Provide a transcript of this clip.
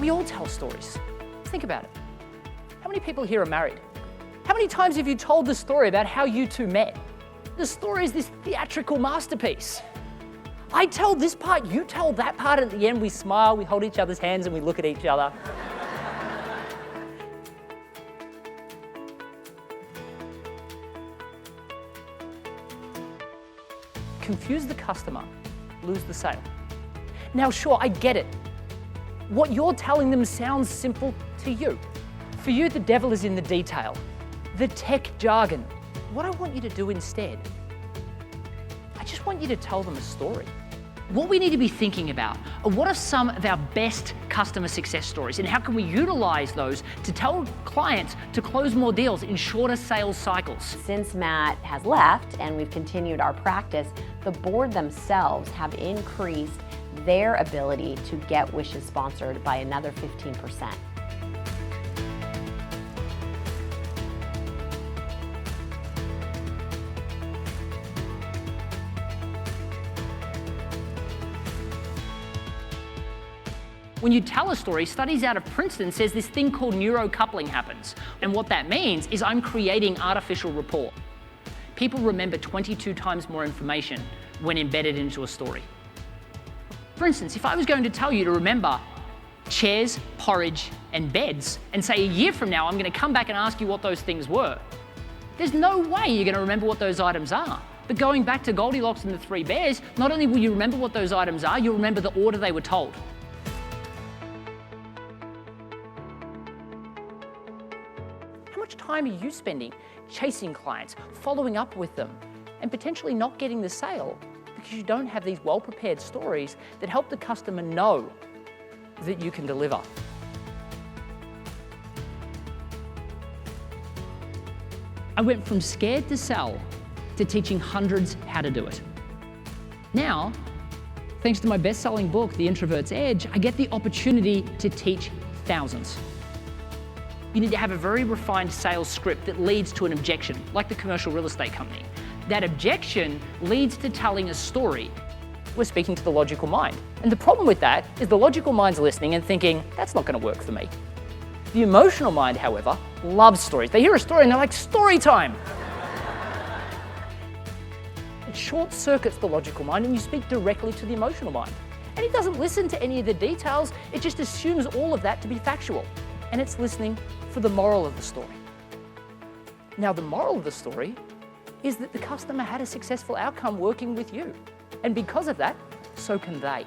We all tell stories. Think about it. How many people here are married? How many times have you told the story about how you two met? The story is this theatrical masterpiece. I tell this part, you tell that part, and at the end we smile, we hold each other's hands and we look at each other. Confuse the customer, lose the sale. Now sure, I get it. What you're telling them sounds simple to you. For you, the devil is in the detail, the tech jargon. What I want you to do instead, I just want you to tell them a story. What we need to be thinking about are what are some of our best customer success stories, and how can we utilize those to tell clients to close more deals in shorter sales cycles. Since Matt has left and we've continued our practice, the board themselves have increased their ability to get wishes sponsored by another 15%. When you tell a story, studies out of Princeton says this thing called neurocoupling happens. And what that means is I'm creating artificial rapport. People remember 22 times more information when embedded into a story. For instance, if I was going to tell you to remember chairs, porridge, and beds, and say a year from now I'm going to come back and ask you what those things were, there's no way you're going to remember what those items are. But going back to Goldilocks and the Three Bears, not only will you remember what those items are, you'll remember the order they were told. How much time are you spending chasing clients, following up with them, and potentially not getting the sale because you don't have these well-prepared stories that help the customer know that you can deliver? I went from scared to sell to teaching hundreds how to do it. Now, thanks to my best-selling book, The Introvert's Edge, I get the opportunity to teach thousands. You need to have a very refined sales script that leads to an objection, like the commercial real estate company. That objection leads to telling a story. We're speaking to the logical mind. And the problem with that is the logical mind's listening and thinking, that's not going to work for me. The emotional mind, however, loves stories. They hear a story and they're like, story time. It short circuits the logical mind and you speak directly to the emotional mind. And it doesn't listen to any of the details, it just assumes all of that to be factual. And it's listening for the moral of the story. Now, the moral of the story is that the customer had a successful outcome working with you. And because of that, so can they.